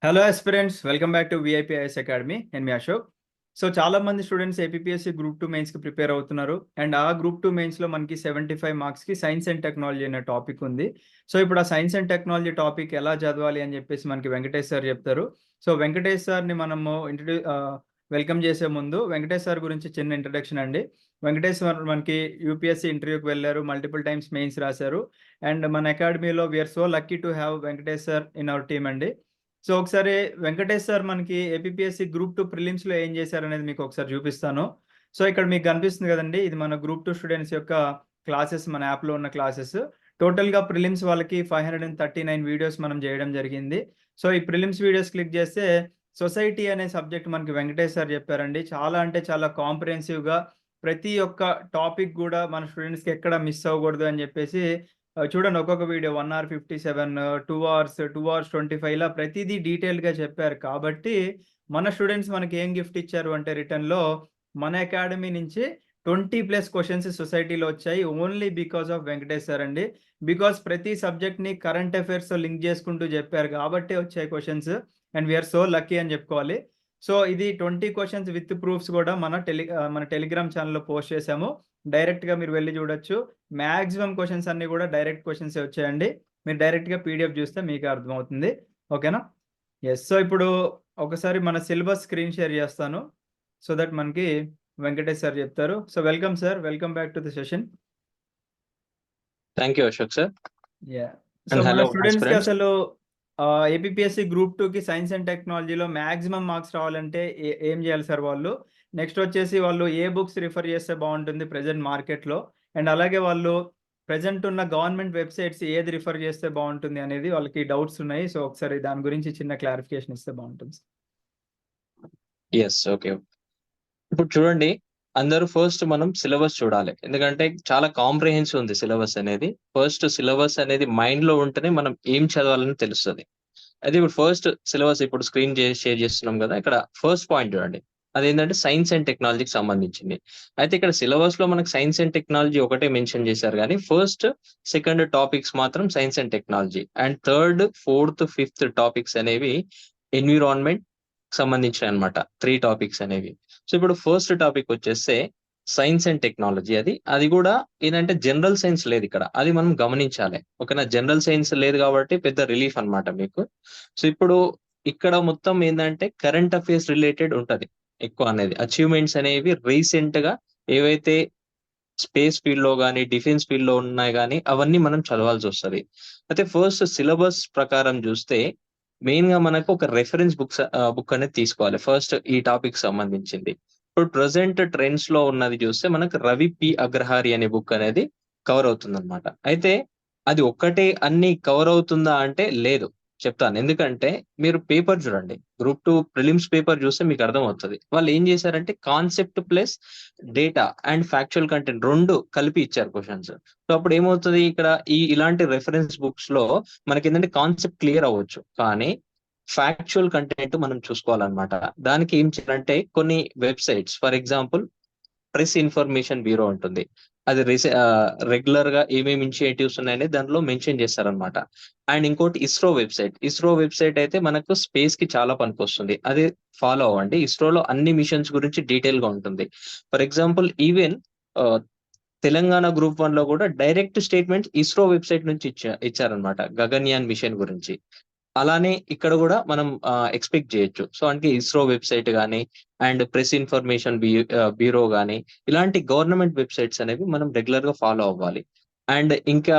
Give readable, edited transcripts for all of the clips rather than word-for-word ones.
Hello aspirants, welcome back to VIPIS academy. నేను మీ Ashok. So చాలా మంది స్టూడెంట్స్ ఏపీఎస్సి గ్రూప్ 2 మెయిన్స్కి ప్రిపేర్ అవుతున్నారు. అండ్ ఆ గ్రూప్ 2 మెయిన్స్లో మనకి 75 మార్క్స్కి సైన్స్ అండ్ టెక్నాలజీ అనే టాపిక్ ఉంది. సో ఇప్పుడు ఆ సైన్స్ అండ్ టెక్నాలజీ టాపిక్ ఎలా చదవాలి అని చెప్పేసి మనకి వెంకటేష్ సార్ చెప్తారు. సో వెంకటేష్ సార్ని మనము వెల్కమ్ చేసే ముందు వెంకటేష్ సార్ గురించి చిన్న ఇంట్రడక్షన్ అండి. వెంకటేష్ సార్ మనకి యూపీఎస్సి ఇంటర్వ్యూకి వెళ్ళారు, మల్టిపుల్ టైమ్స్ మెయిన్స్ రాశారు. అండ్ మన అకాడమీలో we're so lucky to have Venkatesh sir in our team అండి. సో ఒకసారి వెంకటేష్ సార్ మనకి ఏపీఎస్సి గ్రూప్ 2 ప్రిలిమ్స్లో ఏం చేశారనేది మీకు ఒకసారి చూపిస్తాను. సో ఇక్కడ మీకు కనిపిస్తుంది కదండి, ఇది మన గ్రూప్ 2 స్టూడెంట్స్ యొక్క క్లాసెస్, మన యాప్లో ఉన్న క్లాసెస్. టోటల్గా ప్రిలిమ్స్ వాళ్ళకి 539 వీడియోస్ మనం చేయడం జరిగింది. సో ఈ ప్రిలిమ్స్ వీడియోస్ క్లిక్ చేస్తే సొసైటీ అనే సబ్జెక్ట్ మనకి వెంకటేష్ సార్ చెప్పారండి. చాలా అంటే చాలా కాంప్రిహెన్సివ్గా ప్రతి ఒక్క టాపిక్ కూడా మన స్టూడెంట్స్కి ఎక్కడ మిస్ అవ్వకూడదు అని చెప్పేసి చూడండి, ఒక్కొక్క వీడియో 1 hour 57, 2 hours, 2 hours 25 ఇలా ప్రతిదీ డీటెయిల్గా చెప్పారు. కాబట్టి మన స్టూడెంట్స్ మనకి ఏం గిఫ్ట్ ఇచ్చారు అంటే రిటర్న్లో మన అకాడమీ నుంచి 20+ క్వశ్చన్స్ సొసైటీలో వచ్చాయి, only because of Venkatesh sir అండి. బికాస్ ప్రతి సబ్జెక్ట్ని కరెంట్ అఫైర్స్తో లింక్ చేసుకుంటూ చెప్పారు కాబట్టి వచ్చాయి questions. And we're so lucky అని చెప్పుకోవాలి. సో ఇది 20 క్వశ్చన్స్ విత్ ప్రూఫ్స్ కూడా మన టెలిగ్రామ్ ఛానల్లో పోస్ట్ చేశాము. డైరెక్ట్గా మీరు వెళ్ళి చూడొచ్చు. మ్యాక్సిమం క్వశ్చన్స్ అన్నీ కూడా డైరెక్ట్ క్వశ్చన్స్ వచ్చాయండి. మీరు డైరెక్ట్గా పీడిఎఫ్ చూస్తే మీకు అర్థమవుతుంది. ఓకేనా? ఎస్. సో ఇప్పుడు ఒకసారి మన సిలబస్ స్క్రీన్ షేర్ చేస్తాను, సో దట్ మనకి వెంకటేష్ సార్ చెప్తారు. So welcome sir, welcome back to the session. Thank you Ashok sir. So మన స్టూడెంట్స్కి అసలు ఏపీఎస్సి గ్రూప్ 2కి సైన్స్ అండ్ టెక్నాలజీలో మ్యాక్సిమం మార్క్స్ రావాలంటే ఏం చేయాలి సార్ వాళ్ళు? నెక్స్ట్ వచ్చేసి వాళ్ళు ఏ బుక్స్ రిఫర్ చేస్తే బాగుంటుంది ప్రజెంట్ మార్కెట్లో? అండ్ అలాగే వాళ్ళు ప్రజెంట్ ఉన్న గవర్నమెంట్ వెబ్సైట్స్ ఏది రిఫర్ చేస్తే బాగుంటుంది అనేది వాళ్ళకి డౌట్స్ ఉన్నాయి. సో ఒకసారి దాని గురించి చిన్న క్లారిఫికేషన్ ఇస్తే బాగుంటుంది. Yes, okay. ఇప్పుడు చూడండి, అందరూ ఫస్ట్ మనం సిలబస్ చూడాలి, ఎందుకంటే చాలా కాంప్రిహెన్సివ్ ఉంది సిలబస్ అనేది. ఫస్ట్ సిలబస్ అనేది మైండ్ లో ఉంటేనే మనం ఏం చదవాలని తెలుస్తుంది. అయితే ఇప్పుడు ఫస్ట్ సిలబస్ ఇప్పుడు స్క్రీన్ షేర్ చేస్తున్నాం కదా, ఇక్కడ ఫస్ట్ పాయింట్ చూడండి, అదేంటంటే సైన్స్ అండ్ టెక్నాలజీకి సంబంధించింది. అయితే ఇక్కడ సిలబస్ లో మనకు సైన్స్ అండ్ టెక్నాలజీ ఒకటే మెన్షన్ చేశారు, కానీ ఫస్ట్ సెకండ్ టాపిక్స్ మాత్రం science and technology, and third fourth fifth topics అనేవి ఎన్విరాన్మెంట్ సంబంధించిన అనమాట. 3 టాపిక్స్ అనేవి. సో ఇప్పుడు ఫస్ట్ టాపిక్ వచ్చేస్తే సైన్స్ అండ్ టెక్నాలజీ. అది కూడా ఏంటంటే జనరల్ సైన్స్ లేదు ఇక్కడ, అది మనం గమనించాలి. ఓకేనా? జనరల్ సైన్స్ లేదు కాబట్టి పెద్ద రిలీఫ్ అన్నమాట మీకు. సో ఇప్పుడు ఇక్కడ మొత్తం ఏంటంటే కరెంట్ అఫైర్స్ రిలేటెడ్ ఉంటది ఎక్కువ అనేది. అచీవ్మెంట్స్ అనేవి రీసెంట్ గా ఏవైతే స్పేస్ ఫీల్డ్ లో కానీ డిఫెన్స్ ఫీల్డ్ లో ఉన్నాయి కానీ అవన్నీ మనం చదవాల్సి వస్తుంది. అయితే ఫస్ట్ సిలబస్ ప్రకారం చూస్తే మెయిన్ గా మనకు ఒక రెఫరెన్స్ బుక్ అనేది తీసుకోవాలి ఫస్ట్ ఈ టాపిక్ సంబంధించింది. ఇప్పుడు ప్రజెంట్ ట్రెండ్స్ లో ఉన్నది చూస్తే మనకు రవి పి అగ్రహారి అనే బుక్ అనేది కవర్ అవుతుంది అనమాట. అయితే అది ఒక్కటే అన్ని కవర్ అవుతుందా అంటే లేదు, చెప్తాను. ఎందుకంటే మీరు పేపర్ చూడండి, గ్రూప్ 2 ప్రిలిమ్స్ పేపర్ చూస్తే మీకు అర్థమవుతుంది. వాళ్ళు ఏం చేశారంటే concept plus data and factual content 2 కలిపి ఇచ్చారు క్వశ్చన్స్. సో అప్పుడు ఏమవుతుంది, ఇక్కడ ఇలాంటి రెఫరెన్స్ బుక్స్ లో మనకి ఏంటంటే కాన్సెప్ట్ క్లియర్ అవ్వచ్చు, కానీ ఫ్యాక్చువల్ కంటెంట్ మనం చూసుకోవాలన్నమాట. దానికి ఏం చేయాలంటే కొన్ని websites, for example press information bureau ఉంటుంది, అది రెగ్యులర్ గా ఏమేమి ఇనిషియేటివ్స్ ఉన్నాయని దాంట్లో మెన్షన్ చేస్తారనమాట. అండ్ ఇంకోటి ఇస్రో వెబ్సైట్ అయితే మనకు స్పేస్ కి చాలా పనికొస్తుంది, అది ఫాలో అవ్వండి. ఇస్రోలో అన్ని మిషన్స్ గురించి డీటెయిల్ గా ఉంటుంది. For example even Telangana group 1 లో కూడా డైరెక్ట్ స్టేట్మెంట్ ఇస్రో వెబ్సైట్ నుంచి ఇచ్చారనమాట గగన్యాన్ మిషన్ గురించి. అలానే ఇక్కడ కూడా మనం ఎక్స్పెక్ట్ చేయొచ్చు. సో అంటే ఇస్రో వెబ్సైట్ కానీ అండ్ ప్రెస్ ఇన్ఫర్మేషన్ బ్యూరో కానీ ఇలాంటి గవర్నమెంట్ వెబ్సైట్స్ అనేవి మనం రెగ్యులర్ గా ఫాలో అవ్వాలి. అండ్ ఇంకా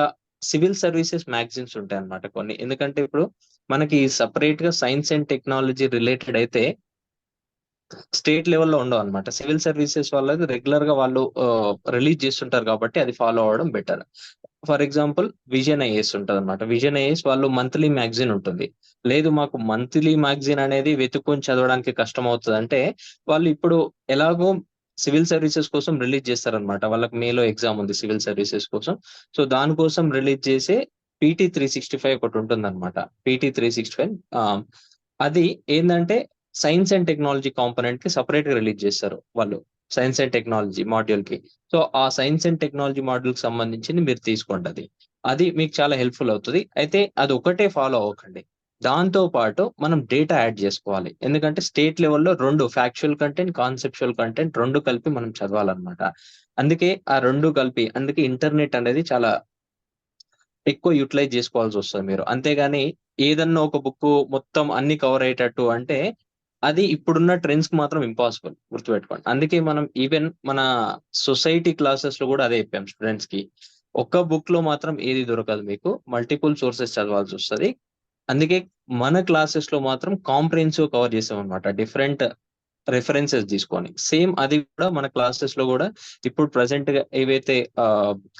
సివిల్ సర్వీసెస్ మ్యాగజైన్స్ ఉంటాయి అన్నమాట కొన్ని. ఎందుకంటే ఇప్పుడు మనకి సపరేట్ గా సైన్స్ అండ్ టెక్నాలజీ రిలేటెడ్ అయితే స్టేట్ లెవెల్లో ఉండవు అనమాట. సివిల్ సర్వీసెస్ వాళ్ళది రెగ్యులర్ గా వాళ్ళు రిలీజ్ చేస్తుంటారు కాబట్టి అది ఫాలో అవ్వడం better. For example vision IAS ఉంటుంది అనమాట. విజన్ ఐఏఎస్ వాళ్ళు మంత్లీ మ్యాగజైన్ ఉంటుంది. లేదు మాకు మంత్లీ మ్యాగజైన్ అనేది వెతుక్కొని చదవడానికి కష్టం అవుతుంది అంటే వాళ్ళు ఇప్పుడు ఎలాగో సివిల్ సర్వీసెస్ కోసం రిలీజ్ చేస్తారనమాట. వాళ్ళకి మేలో ఎగ్జామ్ ఉంది సివిల్ సర్వీసెస్ కోసం. సో దానికోసం రిలీజ్ చేసే PT 365 ఒకటి ఉంటుంది అనమాట. PT 365 అది ఏంటంటే సైన్స్ అండ్ టెక్నాలజీ కాంపోనెంట్ కి సపరేట్ గా రిలీజ్ చేస్తారు వాళ్ళు, సైన్స్ అండ్ టెక్నాలజీ మాడ్యూల్ కి. సో ఆ సైన్స్ అండ్ టెక్నాలజీ మాడ్యూల్ కి సంబంధించి మీరు తీసుకోండి, అది మీకు చాలా హెల్ప్ఫుల్ అవుతుంది. అయితే అది ఒకటే ఫాలో అవ్వకండి, దాంతో పాటు మనం డేటా యాడ్ చేసుకోవాలి. ఎందుకంటే స్టేట్ లెవెల్‌లో 2 ఫ్యాక్చువల్ కంటెంట్, కాన్సెప్చువల్ కంటెంట్ 2 కలిపి మనం చదవాలన్నమాట. అందుకే ఆ 2 కలిపి అందుకే ఇంటర్నెట్ అనేది చాలా ఎక్కువ యుటిలైజ్ చేసుకోవాల్సొస్తది మీరు. అంతేగాని ఏదన్నా ఒక బుక్కు మొత్తం అన్ని కవర్ అయ్యేటట్టు అంటే, అది ఇప్పుడున్న ట్రెండ్స్‌కి మాత్రం ఇంపాసిబుల్ గుర్తుపెట్టుకోండి. అందుకే మనం ఈవెన్ మన సొసైటీ క్లాసెస్‌లో గూడా అదే చెప్పాం స్టూడెంట్స్‌కి. ఒక్క బుక్‌లో మాత్రం ఏది దొరకదు మీకు. మల్టిపుల్ సోర్సెస్ చదవాల్సొస్తది. అందుకే మన క్లాసెస్‌లో మాత్రం కాంప్రహెన్సివ్ కవర్ చేసామనమాట. డిఫరెంట్ రిఫరెన్సెస్ తీసుకొని. సేమ్ అది కూడా మన క్లాసెస్‌లో గూడా ఇప్పుడు ప్రెజెంట్‌గా ఏవైతే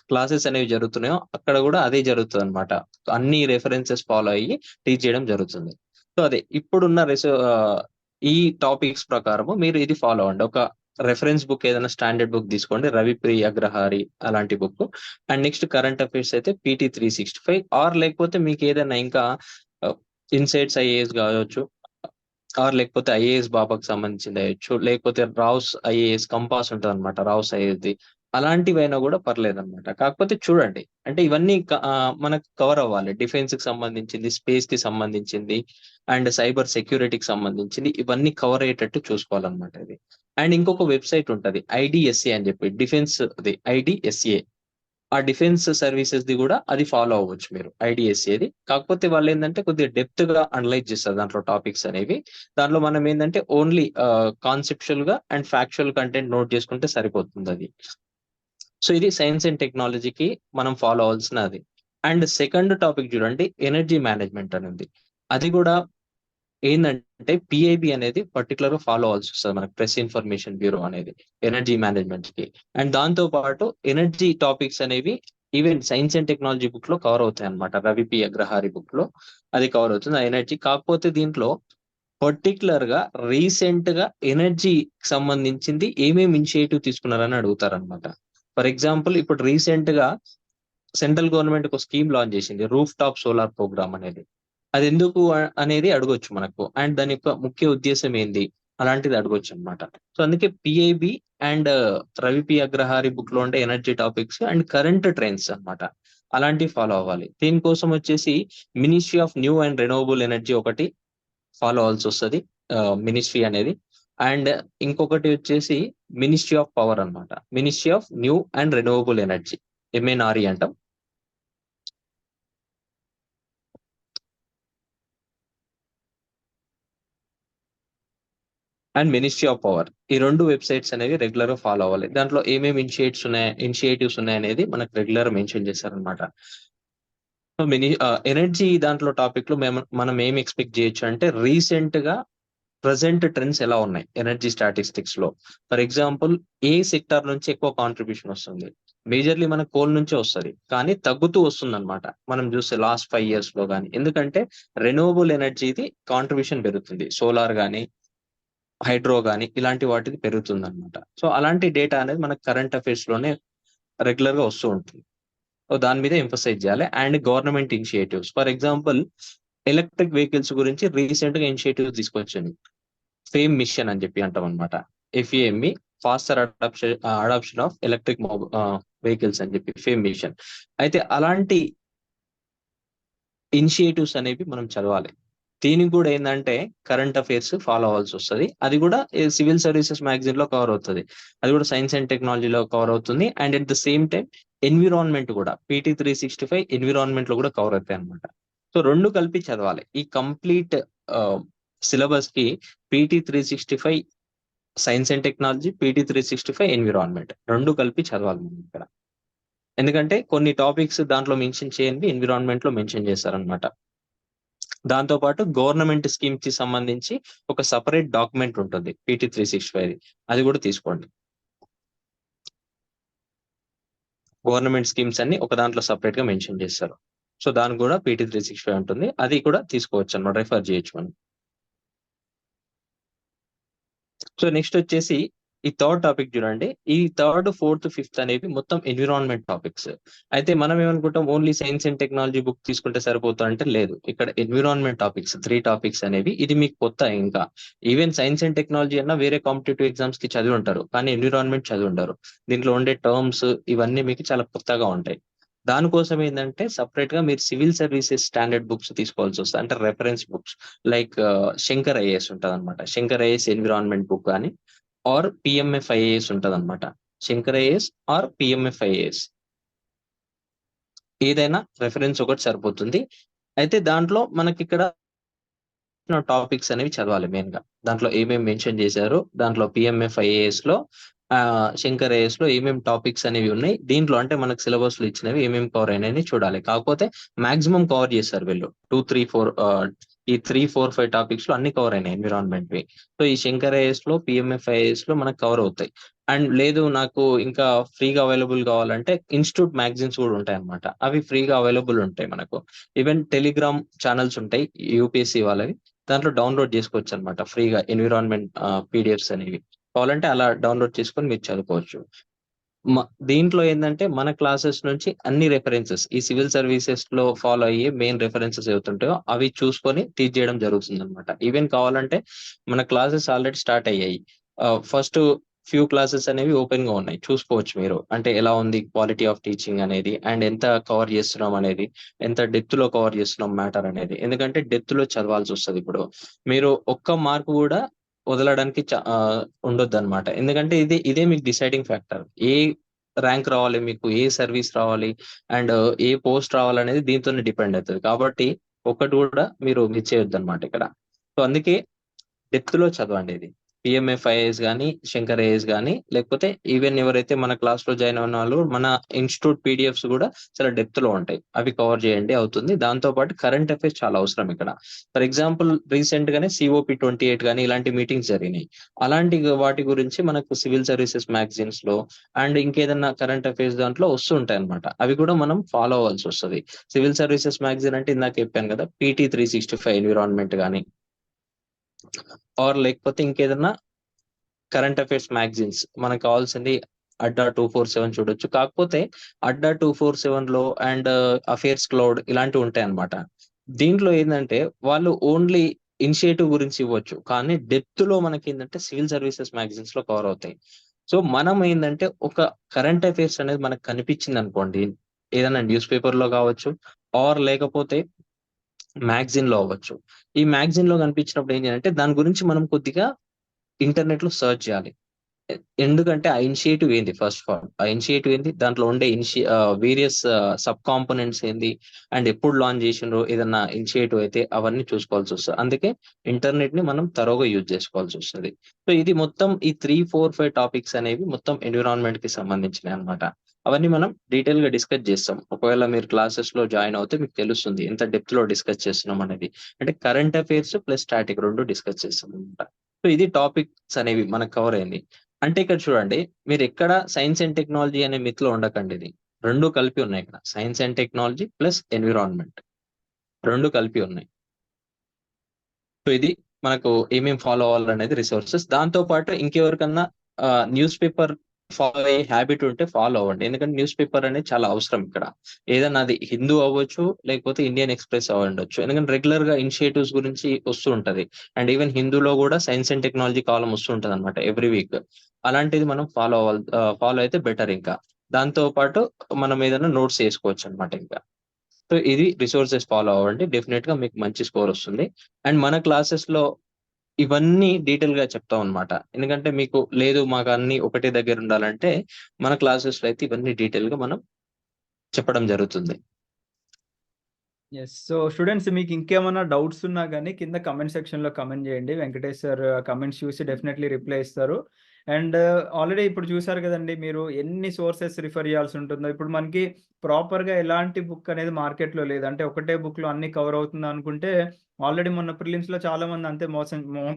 క్లాసెస్ అనేవి జరుగుతున్నాయో అక్కడ గూడా అదే జరుగుతదనమాట. అన్ని రిఫరెన్సెస్ ఫాలో అయ్యి టీచ్ చేయడం జరుగుతుంది. సో, అదే ఇప్పుడున్న ఈ టాపిక్స్ ప్రకారము మీరు ఇది ఫాలో అవ్వండి. ఒక రిఫరెన్స్ బుక్ ఏదైనా స్టాండర్డ్ బుక్ తీసుకోండి. 'రవిప్రియ అగ్రహారి' అలాంటి book. And next current affairs అయితే 'పీటీ 365' ఆర్ లేకపోతే మీకేదైనా ఇంకా ఆహ్, 'ఇన్‌సైట్స్ ఐఏఎస్' గావచ్చు. ఆర్ లేకపోతే 'ఐఏఎస్ బాబా'కి సంబంధించిందయ్యొచ్చు. లేకపోతే 'రావ్స్ ఐఏఎస్ కంపాస్' ఉంటదనమాట. 'రావ్స్ ఐఏఎస్‌ది' అలాంటివైనా గూడా పర్లేదనమాట. కాకపోతే చూడండి. అంటే ఇవన్నీ మనకు కవర్ అవ్వాలి. డిఫెన్స్‌కి సంబంధించింది, స్పేస్‌కి సంబంధించింది, అండ్ సైబర్ సెక్యూరిటీకి సంబంధించింది ఇవన్నీ కవర్ అయ్యేటట్టు చూసుకోవాలనమాట ఇది. అండ్ ఇంకొక వెబ్‌సైట్ ఉంటది. ఐడీఎస్ఏ అని జెప్పి డిఫెన్స్‌ది ఐడీఎస్ఏ. ఆ డిఫెన్స్ సర్వీసెస్‌ది గూడా అది ఫాలో అవ్వచ్చు మీరు ఐడీఎస్ఏది. కాకపోతే వాళ్ళేందంటే కొద్దిగా డెప్త్‌గా అనలైజ్ చేస్తారు దాంట్లో టాపిక్స్ అనేవి. దాంట్లో మనం ఏందంటే ఓన్లీ కాన్సెప్చువల్‌గా అండ్ ఫ్యాక్చువల్ కంటెంట్ నోట్ చేసుకుంటే సరిపోతుందది. సో, ఇది సైన్స్ అండ్ టెక్నాలజీకి మనం ఫాలో అవ్వాల్సినది. అండ్ సెకండ్ టాపిక్ చూడండి ఎనర్జీ మేనేజ్‌మెంట్ అని ఉంది. అది గూడా ఏందంటే పీఐబీ అనేది పర్టిక్యులర్‌గా ఫాలో అవ్వాల్సొస్తది మనకు ప్రెస్ ఇన్ఫర్మేషన్ బ్యూరో అనేది ఎనర్జీ మేనేజ్‌మెంట్‌కి. అండ్ దాంతో పాటు ఎనర్జీ టాపిక్స్ అనేవి ఈవెన్ సైన్స్ అండ్ టెక్నాలజీ బుక్‌లో కవర్ అవుతాయన్నమాట. 'రవి పి. అగ్రహారి' బుక్‌లో అది కవర్ అవుతుంది. ఆ ఎనర్జీ కాకపోతే దీంట్లో పర్టిక్యులర్‌గా రీసెంట్‌గా ఎనర్జీకి సంబంధించింది ఏమేమి ఇనిషియేటివ్ తీసుకున్నారని అడుగుతారన్నమాట. ఫర్ ఎగ్జాంపుల్ ఇప్పుడు రీసెంట్‌గా సెంట్రల్ గవర్నమెంట్ ఒక స్కీమ్ లాంచ్ చేసింది. రూఫ్ టాప్ సోలార్ ప్రోగ్రామ్ అనేది. అదెందుకు అనేది అడగొచ్చు మనకు. అండ్ దాని యొక్క ముఖ్య ఉద్దేశ్యం ఏంది? అలాంటిది అడగొచ్చనమాట. సో, అందుకే PIB and 'Ravi P. Agrahari' బుక్‌లో ఉండే energy topics and current trends అన్నమాట. అలాంటివి ఫాలో అవ్వాలి. దీనికోసం వచ్చేసి ministry of new and renewable energy ఒకటి ఫాలో అవ్వాల్సొస్తది. మినిస్ట్రీ అనేది. అండ్ ఇంకొకటి వచ్చేసి మినిస్ట్రీ ఆఫ్ పవర్ అన్నమాట. Ministry of new and renewable energy MNRE అంటాం. And ministry of power. ఈ 2 వెబ్‌సైట్స్ అనేవి రెగ్యులర్‌గా ఫాలో అవ్వాలి. దాంట్లో ఏమేమి ఇనిషియేటివ్స్ ఉన్నాయనేది మనకు రెగ్యులర్‌గా మెన్షన్ చేశారనమాట. సో, ఎనర్జీ దాంట్లో టాపిక్‌లో మనం ఏమి ఎక్స్‌పెక్ట్ చేయొచ్చు అంటే రీసెంట్‌గా ప్రెజెంట్ ట్రెండ్స్ ఎలా ఉన్నాయి ఎనర్జీ స్టాటిస్టిక్స్‌లో. ఫర్ ఎగ్జాంపుల్ ఏ సెక్టార్ నుంచి ఎక్కువ కాంట్రిబ్యూషన్ వస్తుంది. మేజర్‌లీ మనకు కోల్ నుంచే వస్తది. కానీ తగ్గుతూ వస్తుందన్నమాట. మనం చూస్తే లాస్ట్ 5 ఇయర్స్‌లో గాని. ఎందుకంటే రెన్యూవబుల్ ఎనర్జీది కాంట్రిబ్యూషన్ పెరుగుతుంది. సోలార్ గాని హైడ్రో గాని ఇలాంటి వాటిది పెరుగుతుందన్నమాట. సో, అలాంటి డేటా అనేది మనకు కరెంట్ అఫైర్స్‌లోనే రెగ్యులర్‌గా వస్తూ ఉంటుంది. సో, దాని మీద ఎంఫసైజ్ చేయాలి. And government initiatives. For example electric vehicles గురించి రీసెంట్‌గా ఇనిషియేటివ్స్ తీసుకొచ్చింది. ఫేమ్ మిషన్ అని చెప్పి అంటామన్నమాట. FAME faster adoption of electric vehicles అని చెప్పి ఫేమ్ మిషన్. అయితే అలాంటి ఇనిషియేటివ్స్ అనేవి మనం చదవాలి. దీనికి గూడా ఏందంటే కరెంట్ అఫైర్స్ ఫాలో అవ్వాల్సొస్తది. అది గూడా సివిల్ సర్వీసెస్ మ్యాగజైన్‌లో కవర్ అవుతది. అది గూడా సైన్స్ అండ్ టెక్నాలజీలో కవర్ అవుతుంది. And at the same time environment గూడా పీటీ 365 ఎన్విరాన్మెంట్‌లో గూడా కవర్ అవుతాయన్నమాట. సో, 2 కలిపి చదవాలి. ఈ కంప్లీట్ ఆహ్, సిలబస్‌కి PT 365 science and technology, PT 365 environment 2 కలిపి చదవాలి మనం ఇక్కడ. ఎందుకంటే కొన్ని టాపిక్స్ దాంట్లో మెన్షన్ చేయనివి ఎన్విరాన్మెంట్‌లో మెన్షన్ చేశారన్నమాట. దాంతో పాటు గవర్నమెంట్ స్కీమ్‌కి సంబంధించి ఒక సెపరేట్ డాక్యుమెంట్ ఉంటుంది. పీటీ 365 అది గూడా తీసుకోండి. గవర్నమెంట్ స్కీమ్స్ అన్ని ఒక దాంట్లో సెపరేట్‌గా మెన్షన్ చేస్తారు. సో, దానికి గూడా పీటీ 365 ఉంటుంది. అది కూడా తీసుకోవచ్చన్నమాట. రిఫర్ చేయొచ్చు మనం. సో, నెక్స్ట్ వచ్చేసి ఈ థర్డ్ టాపిక్ చూడండి. ఈ థర్డ్, ఫోర్త్, ఫిఫ్త్ అనేవి మొత్తం ఎన్విరాన్మెంట్ టాపిక్స్. అయితే మనం ఏమనుకుంటాం only science and technology book తీసుకుంటే సరిపోతదంటే లేదు. ఇక్కడ ఎన్విరాన్మెంట్ టాపిక్స్ 3 టాపిక్స్ అనేవి ఇది మీకు కొత్త ఇంకా. ఈవెన్ సైన్స్ అండ్ టెక్నాలజీ అన్నా వేరే కాంపిటీటివ్ ఎగ్జామ్స్‌కి చదివి ఉంటారు. కానీ ఎన్విరాన్మెంట్ చదివి ఉండరు. దీంట్లో ఉండే టర్మ్స్ ఇవన్నీ మీకు చాలా కొత్తగా ఉంటాయి. దానికోసం ఏంటంటే సెపరేట్‌గా మీరు సివిల్ సర్వీసెస్ స్టాండర్డ్ బుక్స్ తీసుకోవాల్సొస్తది. అంటే reference books like Shankar IAS ఉంటదనమాట. శంకర్ ఐఏఎస్ ఎన్విరాన్మెంట్ బుక్ గాని ఆర్ పీఎంఎఫ్ ఐఏఎస్ ఉంటదనమాట. Shankar IAS or PMF IAS. ఏదైనా రెఫరెన్స్ ఒకటి సరిపోతుంది. అయితే దాంట్లో మనకిక్కడ టాపిక్స్ అనేవి చదవాలి మెయిన్‌గా. దాంట్లో ఏమేమి మెన్షన్ చేశారు, దాంట్లో పీఎంఎఫ్ ఐఏఎస్‌లో శంకర్ ఐఏఎస్‌లో ఏమేమి టాపిక్స్ అనేవి ఉన్నాయి. దీంట్లో అంటే మనకు సిలబస్‌లో ఇచ్చినవి ఏమేమి కవర్ అయినాయని చూడాలి. కాకపోతే మాక్సిమం కవర్ చేశారు వీళ్ళు. 2, 3, 4 ఈ 3, 4, 5 టాపిక్స్‌లో అన్ని కవర్ అయినాయి ఎన్విరాన్మెంట్‌వి. సో, ఈ శంకర్ ఐఏఎస్‌లో, పీఎంఎఫ్ ఐఏఎస్‌లో మనకు కవర్ అవుతాయి. అండ్ లేదు నాకు ఇంకా ఫ్రీగా అవైలబుల్ కావాలంటే ఇన్‌స్టిట్యూట్ మ్యాగజైన్స్ కూడా ఉంటాయన్నమాట. అవి ఫ్రీగా అవైలబుల్ ఉంటాయి మనకు. ఈవెన్ టెలిగ్రామ్ ఛానెల్స్ ఉంటాయి యూపీఎస్‌సీ వాళ్ళవి. దాంట్లో డౌన్‌లోడ్ చేసుకోవచ్చనమాట ఫ్రీగా ఎన్విరాన్మెంట్ పీడిఎఫ్స్ అనేవి. కావాలంటే అలా డౌన్‌లోడ్ చేసుకొని మీరు చదువుకోవచ్చు. మ దీంట్లో ఏందంటే మన క్లాసెస్ నుంచి అన్ని రెఫరెన్సెస్ ఈ సివిల్ సర్వీసెస్‌లో ఫాలో అయ్యే మెయిన్ రెఫరెన్సెస్ ఏవైతుంటాయో అవి చూసుకొని టీచ్ చేయడం జరుగుతుందనమాట. ఈవెన్ కావాలంటే మన క్లాసెస్ ఆల్రెడీ స్టార్ట్ అయ్యాయి. ఫస్ట్ ఫ్యూ క్లాసెస్ అనేవి ఓపెన్‌గా ఉన్నాయి. చూసుకోవచ్చు మీరు. అంటే ఎలా ఉంది క్వాలిటీ ఆఫ్ టీచింగ్ అనేది అండ్ ఎంత కవర్ చేస్తున్నాం అనేది, ఎంత డెప్త్‌లో కవర్ చేస్తున్నాం మ్యాటర్ అనేది. ఎందుకంటే డెప్త్‌లో చదవాల్సొస్తది ఇప్పుడు. మీరు ఒక్క మార్క్ కూడా వదలడానికి ఉండొద్దనమాట. ఎందుకంటే ఇదే మీకు డిసైడింగ్ ఫ్యాక్టర్. ఏ ర్యాంక్ రావాలి మీకు, ఏ సర్వీస్ రావాలి అండ్ ఏ పోస్ట్ రావాలనేది దీంతోనే డిపెండ్ అయితది. కాబట్టి ఒక్కటి కూడా మీరు మిస్ చేయొద్దనమాట ఇక్కడ. సో, అందుకే డెప్త్‌లో చదవండి ఇది. పీఎంఎఫ్ ఐఏఎస్ గాని, శంకర్ ఐఏఎస్ గాని లేకపోతే ఈవెన్ ఎవరైతే మన క్లాస్‌లో జాయిన్ అయిన వాళ్ళు మన ఇన్‌స్టిట్యూట్ పీడిఎఫ్స్ కూడా చాలా డెప్త్‌లో ఉంటాయి. అవి కవర్ చేయండి అవుతుంది. దాంతో పాటు కరెంట్ అఫైర్స్ చాలా అవసరం ఇక్కడ. ఫర్ ఎగ్జాంపుల్ రీసెంట్‌గానే సీఓపీ 28 గాని ఇలాంటి మీటింగ్స్ జరిగినాయి. అలాంటి వాటి గురించి మనకు సివిల్ సర్వీసెస్ మ్యాగజైన్స్‌లో అండ్ ఇంకేదన్నా కరెంట్ అఫైర్స్ దాంట్లో వస్తూ ఉంటాయన్నమాట. అవి కూడా మనం ఫాలో అవ్వాల్సొస్తది. సివిల్ సర్వీసెస్ మ్యాగజైన్ అంటే ఇందాక చెప్పాను కదా! పీటీ 365 ఎన్విరాన్మెంట్ గాని ఆర్ లేకపోతే ఇంకేదన్నా కరెంట్ అఫైర్స్ మ్యాగజైన్స్ మనకు కావాల్సింది అడ్డా 247 చూడొచ్చు. కాకపోతే అడ్డా 247లో అండ్ అఫైర్స్ క్లౌడ్ ఇలాంటివి ఉంటాయన్నమాట. దీంట్లో ఏందంటే వాళ్ళు ఓన్లీ ఇనిషియేటివ్ గురించి ఇవ్వచ్చు. కానీ డెప్త్‌లో మనకేందంటే సివిల్ సర్వీసెస్ మ్యాగజైన్స్‌లో కవర్ అవుతాయి. సో, మనం ఏందంటే ఒక కరెంట్ అఫైర్స్ అనేది మనకు కనిపించిందనుకోండి. ఏదైనా న్యూస్ పేపర్‌లో కావచ్చు ఆర్ లేకపోతే మ్యాగజైన్‌లో అవ్వచ్చు. ఈ మ్యాగజైన్‌లో కనిపించినప్పుడు ఏం చేయాలంటే దాని గురించి మనం కొద్దిగా ఇంటర్నెట్‌లో సెర్చ్ చేయాలి. ఎ ఎందుకంటే ఆ ఇనిషియేటివ్ ఏంది ఫస్ట్ ఆఫ్ ఆల్. ఆ ఇనిషియేటివ్ ఏంది? దాంట్లో ఉండే వేరియస్ సబ్ కాంపోనెంట్స్ ఏంది? అండ్ ఎప్పుడు లాంచ్ చేసిండ్రు? ఏదన్నా ఇనిషియేటివ్ అయితే అవన్నీ చూసుకోవాల్సొస్తది. అందుకే ఇంటర్నెట్‌ని మనం థరోగా యూజ్ చేసుకోవాల్సొస్తది. సో, ఇది మొత్తం ఈ 3, 4, 5 టాపిక్స్ అనేవి మొత్తం ఎన్విరాన్మెంట్‌కి సంబంధించినయన్నమాట. అవన్నీ మనం డీటెయిల్‌గా డిస్కస్ చేస్తాం. ఒకవేళ మీరు క్లాసెస్‌లో జాయిన్ అవుతే మీకు తెలుస్తుంది. ఎంత డెప్త్‌లో డిస్కస్ చేస్తున్నాం అనేది. అంటే current affairs plus static 2 discuss చేస్తామన్నమాట. సో, ఇది టాపిక్స్ అనేవి మనకు కవర్ అయింది. అంటే ఇక్కడ చూడండి మీరెక్కడ సైన్స్ అండ్ టెక్నాలజీ అనే మిత్‌లో ఉండకండి ఇది. 2 కలిపి ఉన్నాయి ఇక్కడ. Science and technology plus environment 2 కలిపి ఉన్నాయి. సో, ఇది మనకు ఏమేం ఫాలో అవ్వాలనేది రిసోర్సెస్. దాంతో పాటు ఇంకెవరికన్నా న్యూస్ పేపర్ ఫాలో అయ్యే హాబిట్ ఉంటే ఫాలో అవ్వండి. ఎందుకంటే న్యూస్ పేపర్ అనేది చాలా అవసరం ఇక్కడ. ఏదన్నా అది హిందూ అవ్వచ్చు, లేకపోతే ఇండియన్ ఎక్స్‌ప్రెస్ అవ్వుండొచ్చు. ఎందుకంటే రెగ్యులర్‌గా ఇనిషియేటివ్స్ గురించి వస్తూ ఉంటది. అండ్ ఈవెన్ హిందూలో కూడా సైన్స్ అండ్ టెక్నాలజీ కాలమ్ వస్తూ ఉంటదన్నమాట ఎవ్రీ వీక్. అలాంటిది మనం ఫాలో అయితే బెటర్ ఇంకా. దాంతో పాటు మనం ఏదైనా నోట్స్ చేసుకోవచ్చన్నమాట ఇంకా. సో, ఇది రిసోర్సెస్ ఫాలో అవ్వండి. డెఫినిట్‌గా మీకు మంచి స్కోర్ వస్తుంది. అండ్ మన క్లాసెస్‌లో ఇవన్నీ డీటెయిల్‌గా చెప్తామన్నమాట. ఎందుకంటే మీకు లేదు మాకన్నీ ఒకటే దగ్గర ఉండాలంటే మన క్లాసెస్‌లో అయితే ఇవన్నీ డీటెయిల్‌గా మనం చెప్పడం జరుగుతుంది. యెస్. సో, స్టూడెంట్స్ మీకు ఇంకేమన్నా డౌట్స్ ఉన్నా గాని కింద కామెంట్ సెక్షన్‌లో కామెంట్ చేయండి. వెంకటేష్ సార్ కామెంట్స్ చూసి డెఫినెట్‌లీ రిప్లై ఇస్తారు. అండ్ ఆల్రెడీ ఇప్పుడు చూసారు కదండీ మీరు ఎన్ని సోర్సెస్ రిఫర్ చేయాల్సి ఉంటుందో. ఇప్పుడు మనకి ప్రాపర్‌గా ఎలాంటి బుక్ అనేది మార్కెట్‌లో లేదు. అంటే ఒకటే బుక్‌లో అన్నీ కవర్ అవుతుంది అనుకుంటే ఆల్రెడీ మొన్న ప్రిలిమ్స్‌లో చాలామంది అంతే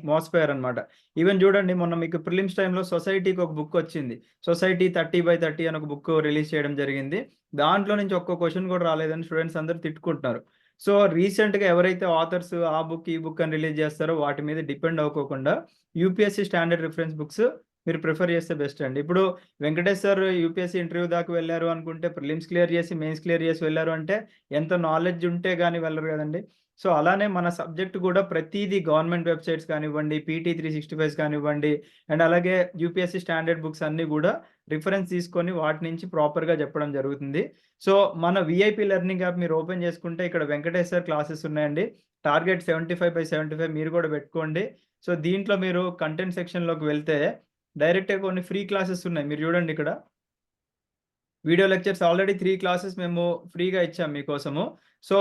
మోసపోయారన్నమాట. ఈవెన్ చూడండి మొన్న మీకు ప్రిలిమ్స్ టైమ్‌లో సొసైటీకి ఒక బుక్ వచ్చింది. సొసైటీ 30/30 అని ఒక బుక్ రిలీజ్ చేయడం జరిగింది. దాంట్లో నుంచి ఒక్క క్వెషన్ కూడా రాలేదని స్టూడెంట్స్ అందరూ తిట్టుకుంటున్నారు. సో, రీసెంట్‌గా ఎవరైతే ఆథర్స్ ఆ బుక్, ఈ బుక్ అని రిలీజ్ చేస్తారో వాటి మీద డిపెండ్ అవ్వకోకుండా యూపీఎస్‌సీ స్టాండర్డ్ రిఫరెన్స్ బుక్స్ మీరు ప్రిఫర్ చేస్తే బెస్ట్ అండి. ఇప్పుడు వెంకటేష్ సార్ యూపీఎస్‌సీ ఇంటర్వ్యూ దాకా వెళ్లారు అనుకుంటే ప్రిలిమ్స్ క్లియర్ చేసి, మెయిన్స్ క్లియర్ చేసి వెళ్లారు అంటే ఎంత నాలెడ్జ్ ఉంటే గాని వెళ్లరు కదండీ. సో, అలానే మన సబ్జెక్ట్ కూడా ప్రతీదీ గవర్నమెంట్ వెబ్‌సైట్స్ కానివ్వండి, పీటీ 365 కానివ్వండి అండ్ అలాగే యూపీఎస్‌సీ స్టాండర్డ్ బుక్స్ అన్నీ గూడా రిఫరెన్స్ తీసుకొని వాటి నుంచి ప్రాపర్‌గా చెప్పడం జరుగుతుంది. సో, మన వీఐపీ లెర్నింగ్ యాప్ మీరు ఓపెన్ చేసుకుంటే ఇక్కడ వెంకటేష్ సార్ క్లాసెస్ ఉన్నాయండి. టార్గెట్ 75/75 మీరు కూడా పెట్టుకోండి. సో, దీంట్లో మీరు కంటెంట్ సెక్షన్‌లోకి వెళ్తే డైరెక్ట్‌గా కొన్ని ఫ్రీ క్లాసెస్ ఉన్నాయి. మీరు చూడండి ఇక్కడ. వీడియో లెక్చర్స్ ఆల్రెడీ 3 క్లాసెస్ మేము ఫ్రీగా ఇచ్చాం మీకోసము. సో,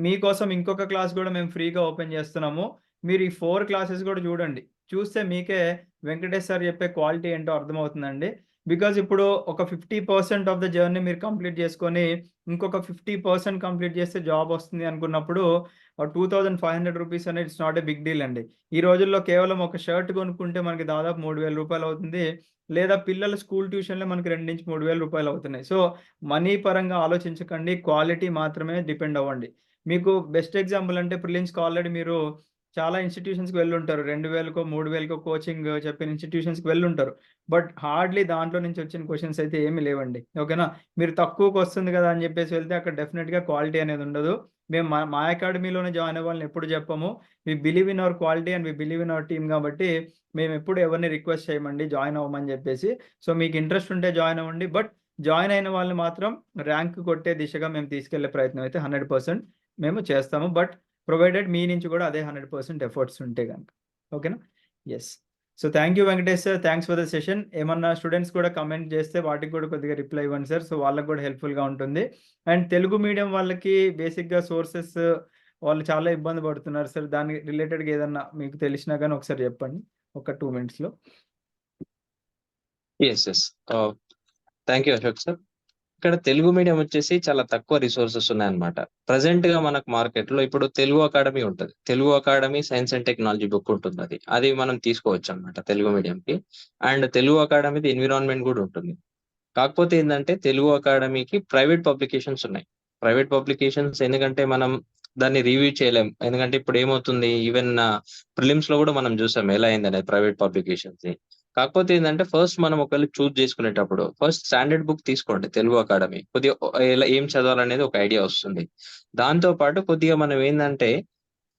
మీకోసం ఇంకొక క్లాస్ గూడా మేము ఫ్రీగా ఓపెన్ జేస్తున్నాము. మీరు ఈ 4 క్లాసెస్ గూడా చూడండి. చూస్తే మీకే వెంకటేష్ సార్ చెప్పే క్వాలిటీ ఏంటో అర్థమవుతుందండి. బికాజ్ ఇప్పుడు ఒక 50% ఆఫ్ ద జర్నీ మీరు కంప్లీట్ చేసుకొని, ఇంకొక 50% కంప్లీట్ చేస్తే జాబ్ వస్తుంది అనుకున్నప్పుడు 2500 రూపీస్ అనేది it's not a big deal అండి. ఈ రోజుల్లో కేవలం ఒక షర్ట్ కొనుక్కుంటే మనకి దాదాపు 3000 రూపాయలు అవుతుంది. లేదా పిల్లల స్కూల్ ట్యూషన్‌లే మనకి 2,000-3,000 రూపాయలు అవుతున్నాయి. సో, మనీ పరంగా ఆలోచించకండి. క్వాలిటీ మాత్రమే డిపెండ్ అవ్వండి. మీకు బెస్ట్ ఎగ్జాంపుల్ అంటే ప్రిలిమ్స్‌కి ఆల్రెడీ మీరు చాలా ఇన్‌స్టిట్యూషన్స్‌కి వెళ్ళుంటారు. 2,000కో, 3,000కో కోచింగ్ చెప్పిన ఇన్‌స్టిట్యూషన్స్‌కి వెళ్ళుంటారు. బట్ హార్డ్‌లీ దాంట్లో నుంచి వచ్చిన క్వెషన్స్ అయితే ఏమి లేవండి. ఓకేనా? మీరు తక్కువకొస్తుంది కదా అని చెప్పేసి వెళ్తే అక్కడ డెఫినిట్‌గా క్వాలిటీ అనేది ఉండదు. మేము మా అకాడమీలోనే జాయిన్ అవ్వాలని ఎప్పుడు చెప్పము. We believe in our quality and we believe in our team కాబట్టి మేమెప్పుడు ఎవరిని రిక్వెస్ట్ చేయమండి జాయిన్ అవ్వమని జెప్పేసి. సో, మీకు ఇంట్రెస్ట్ ఉంటే జాయిన్ అవ్వండి. బట్ జాయిన్ అయిన వాళ్ళని మాత్రం ర్యాంక్ కొట్టే దిశగా మేము తీసుకెళ్ళే ప్రయత్నం అయితే 100% మేము చేస్తాము. బట్ ప్రొవైడెడ్ మీ నుంచి కూడా అదే 100% ఎఫర్ట్స్ ఉంటే గనక. ఓకేనా? Yes. So, thank you Venkatesh sir. Thanks for the session. ఏమన్నా స్టూడెంట్స్ కూడా కామెంట్ చేస్తే వాటికి కూడా కొద్దిగా రిప్లై ఇవ్వండి సార్. సో, వాళ్ళకి కూడా హెల్ప్‌ఫుల్‌గా ఉంటుంది. అండ్ తెలుగు మీడియం వాళ్ళకి బేసిక్‌గా సోర్సెస్ వాళ్ళు చాలా ఇబ్బంది పడుతున్నారు సార్. దానికి రిలేటెడ్‌గా ఏదన్నా మీకు తెలిసినా గాని ఒకసారి చెప్పండి. ఒక 2 మినిట్స్‌లో. Yes. Yes. Thank you Ashok sir. ఇక్కడ తెలుగు మీడియం వచ్చేసి చాలా తక్కువ రిసోర్సెస్ ఉన్నాయన్నమాట. ప్రెజెంట్‌గా మనకు మార్కెట్‌లో ఇప్పుడు తెలుగు అకాడమీ ఉంటది. Telugu academy science and technology book ఉంటుందది. అది మనం తీసుకోవచ్చన్నమాట తెలుగు మీడియంకి. అండ్ తెలుగు అకాడమీది ఎన్విరాన్మెంట్ గూడా ఉంటుంది. కాకపోతే ఏందంటే తెలుగు అకాడమీకి ప్రైవేట్ పబ్లికేషన్స్ ఉన్నాయి. ప్రైవేట్ పబ్లికేషన్స్ ఎందుకంటే మనం దాన్ని రివ్యూ చేయలేం. ఎందుకంటే ఇప్పుడేమవుతుంది ఈవెన్ ప్రిలిమ్స్‌లో గూడా మనం జూసాం ఎలా అయిందనేది ప్రైవేట్ పబ్లికేషన్స్‌ది. కాకపోతే ఏందంటే ఫస్ట్ మనం ఒకవేళ చూజ్ చేసుకునేటప్పుడు ఫస్ట్ స్టాండర్డ్ బుక్ తీసుకోండి తెలుగు అకాడమీ. కొద్దిగా ఎలా ఏం చదవాలనేది ఒక ఐడియా వస్తుంది. దాంతో పాటు కొద్దిగా మనం ఏందంటే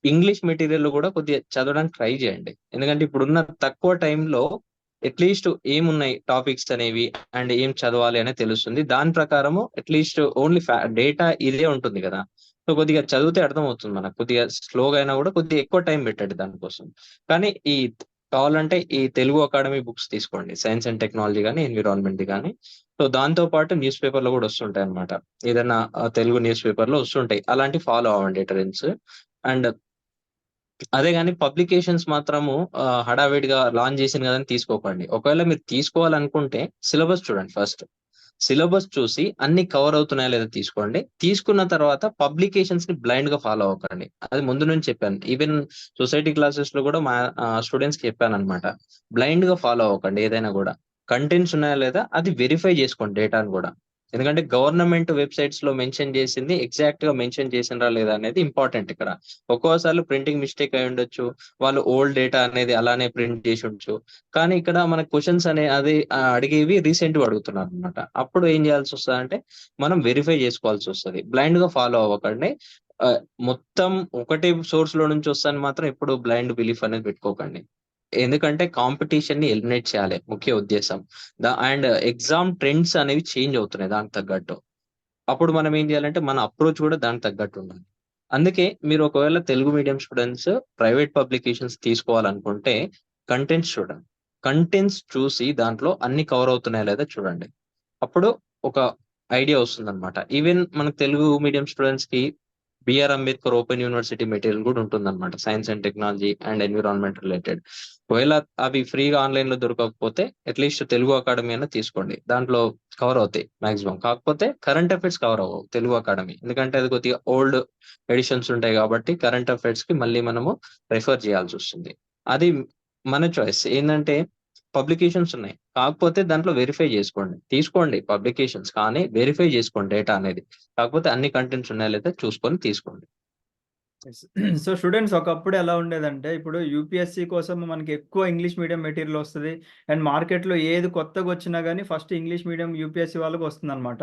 ఇంగ్లీష్ మెటీరియల్ గూడా కొద్దిగా చదవడానికి ట్రై జేయండి. ఎందుకంటే ఇప్పుడున్న తక్కువ టైంలో అట్‌లీస్ట్ ఏమున్నాయి టాపిక్స్ అనేవి అండ్ ఏం చదవాలి అనేది తెలుస్తుంది. దాని ప్రకారము అట్‌లీస్ట్ ఓన్లీ డేటా ఇదే ఉంటుంది గదా! సో, కొద్దిగా చదివితే అర్థమవుతుంది మనకు. కొద్దిగా స్లోగా అయినా గూడా కొద్దిగా ఎక్కువ టైం పెట్టండి దానికోసం. కానీ కావాలంటే ఈ తెలుగు అకాడమీ బుక్స్ తీసుకోండి. సైన్స్ అండ్ టెక్నాలజీ గాని, ఎన్విరాన్మెంట్‌ది గాని. సో, దాంతో పాటు న్యూస్ పేపర్‌లో గూడా వస్తుంటాయన్నమాట. ఏదన్నా తెలుగు న్యూస్ పేపర్‌లో వస్తుంటాయి. అలాంటివి ఫాలో అవ్వండి ట్రెండ్స్. అండ్ అదే గాని పబ్లికేషన్స్ మాత్రము హడావిడిగా లాంచ్ చేసింది గదని తీసుకోకండి. ఒకవేళ మీరు తీసుకోవాలనుకుంటే సిలబస్ చూడండి ఫస్ట్. సిలబస్ చూసి అన్ని కవర్ అవుతున్నాయా లేదా తీసుకోండి. తీసుకున్న తర్వాత పబ్లికేషన్స్‌ని బ్లైండ్‌గా ఫాలో అవ్వకండి. అది ముందు నుంచి చెప్పాను. ఈవెన్ సొసైటీ క్లాసెస్‌లో గూడా మా స్టూడెంట్స్‌కి చెప్పానన్నమాట. బ్లైండ్‌గా ఫాలో అవ్వకండి ఏదైనా గూడా. కంటెంట్స్ ఉన్నాయా లేదా అది వెరిఫై చేసుకోండి డేటాను గూడా. ఎందుకంటే గవర్నమెంట్ వెబ్‌సైట్స్‌లో మెన్షన్ చేసింది ఎగ్జాక్ట్‌గా మెన్షన్ చేసిండ్రా లేదా అనేది ఇంపార్టెంట్ ఇక్కడ. ఒక్కోసార్లు ప్రింటింగ్ మిస్టేక్ అయ్యుండొచ్చు. వాళ్ళు ఓల్డ్ డేటా అనేది అలానే ప్రింట్ చేసుండొచ్చు. కానీ ఇక్కడ మనకు క్వెషన్స్ అది అడిగేవి రీసెంట్‌వి అడుగుతున్నారనమాట. అప్పుడు ఏం చేయాల్సొస్తదంటే, మనం వెరిఫై చేసుకోవాల్సొస్తది. బ్లైండ్‌గా ఫాలో అవ్వకండి. మొత్తం ఒకటే సోర్స్‌లో నుంచి వస్తదని మాత్రం ఎప్పుడు బ్లైండ్ బిలీఫ్ అనేది పెట్టుకోకండి. ఎందుకంటే కాంపిటీషన్‌ని ఎలిమినేట్ చేయాలి ముఖ్య ఉద్దేశ్యం. అండ్ ఎగ్జామ్ ట్రెండ్స్ అనేవి చేంజ్ అవుతున్నాయి దానికి తగ్గట్టు. అప్పుడు మనం ఏం చేయాలంటే, మన అప్రోచ్ కూడా దానికి తగ్గట్టు ఉండాలి. అందుకే మీరు ఒకవేళ Telugu medium students private publications తీసుకోవాలనుకుంటే కంటెంట్స్ చూడండి. కంటెంట్స్ చూసి దాంట్లో అన్ని కవర్ అవుతున్నాయా లేదా చూడండి. అప్పుడు ఒక ఐడియా వస్తుందన్నమాట. ఈవెన్ మనకు తెలుగు మీడియం స్టూడెంట్స్‌కి BR Ambedkar open university material గూడా ఉంటుందన్నమాట. Science and technology and environment related. ఒకవేళ అవి ఫ్రీగా ఆన్‌లైన్‌లో దొరకకపోతే అట్‌లీస్ట్ తెలుగు అకాడమీ అన్నా తీసుకోండి. దాంట్లో కవర్ అవుతాయి మాక్సిమం. కాకపోతే కరెంట్ అఫైర్స్ కవర్ అవ్వవు తెలుగు అకాడమీ. ఎందుకంటే అది కొద్దిగా ఓల్డ్ ఎడిషన్స్ ఉంటాయి గాబట్టి కరెంట్ అఫైర్స్‌కి మళ్ళీ మనము రెఫర్ చేయాల్సొస్తుంది. అది మన చాయిస్. ఏందంటే పబ్లికేషన్స్ ఉన్నాయి. కాకపోతే దాంట్లో వెరిఫై జేసుకోండి. తీసుకోండి పబ్లికేషన్స్ కానీ వెరిఫై జేసుకోండి డేటా అనేది. కాకపోతే అన్ని కంటెంట్స్ ఉన్నాయా లేదా చూసుకొని తీసుకోండి. యెస్. సో, స్టూడెంట్స్ ఒకప్పుడు ఎలా ఉండేదంటే, ఇప్పుడు యూపీఎస్‌సీ కోసం మనకి ఎక్కువ ఇంగ్లీష్ మీడియం మెటీరియల్ వస్తది. అండ్ మార్కెట్‌లో ఏది కొత్తగొచ్చినా గాని ఫస్ట్ ఇంగ్లీష్ మీడియం యూపీఎస్‌సీ వాళ్ళకి వస్తుందనమాట.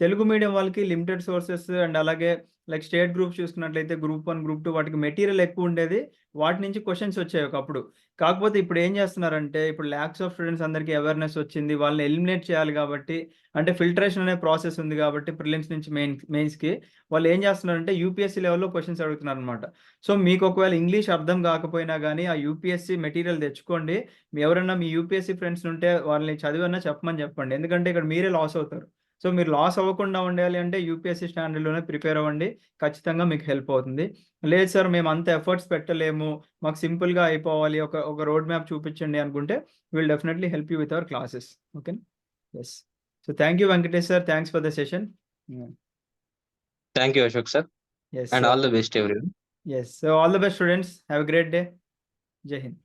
తెలుగు మీడియం వాళ్ళకి లిమిటెడ్ సోర్సెస్ అండ్ అలాగే లైక్ స్టేట్ గ్రూప్స్ చూసుకున్నట్లయితే గ్రూప్ 1, గ్రూప్ 2 వాటికి మెటీరియల్ ఎక్కువ ఉండేది. వాటి నుంచి క్వెషన్స్ వచ్చాయి ఒకప్పుడు. కాకపోతే ఇప్పుడు ఏం చేస్తున్నారంటే ఇప్పుడు లాక్స్ ఆఫ్ స్టూడెంట్స్ అందరికీ అవేర్‌నెస్ వచ్చింది. వాళ్ళని ఎలిమినేట్ చేయాలి కాబట్టి అంటే ఫిల్టరేషన్ అనే ప్రాసెస్ ఉంది కాబట్టి ప్రిలిమ్స్ నుంచి మెయిన్స్‌కి వాళ్ళు ఏం చేస్తున్నారంటే యూపీఎస్సీ లెవెల్‌లో క్వెషన్స్ అడుగుతున్నారనమాట. సో మీకు ఒకవేళ ఇంగ్లీష్ అర్థం కాకపోయినా గానీ ఆ యూపీఎస్సీ మెటీరియల్ తెచ్చుకోండి. ఎవరైనా మీ యూపీఎస్సీ ఫ్రెండ్స్ ఉంటే వాళ్ళని చదివన్నా చెప్పమని చెప్పండి. ఎందుకంటే ఇక్కడ మీరే లాస్ అవుతారు. సో మీరు లాస్ అవ్వకుండా ఉండాలి అంటే యూపీఎస్సీ స్టాండర్డ్‌లోనే ప్రిపేర్ అవ్వండి. ఖచ్చితంగా మీకు హెల్ప్ అవుతుంది. లేదు సార్ మేము అంత ఎఫర్ట్స్ పెట్టలేము. మాకు సింపుల్‌గా అయిపోవాలి. ఒక రోడ్ మ్యాప్ చూపించండి అనుకుంటే will definitely help you with our classes. Okay. Yes. So thank you Venkatesh sir. Thanks for the session. Thank you Ashok sir. Yes and sir. All the best everyone. Yes. So all the best students. Have a great day. జై హింద్.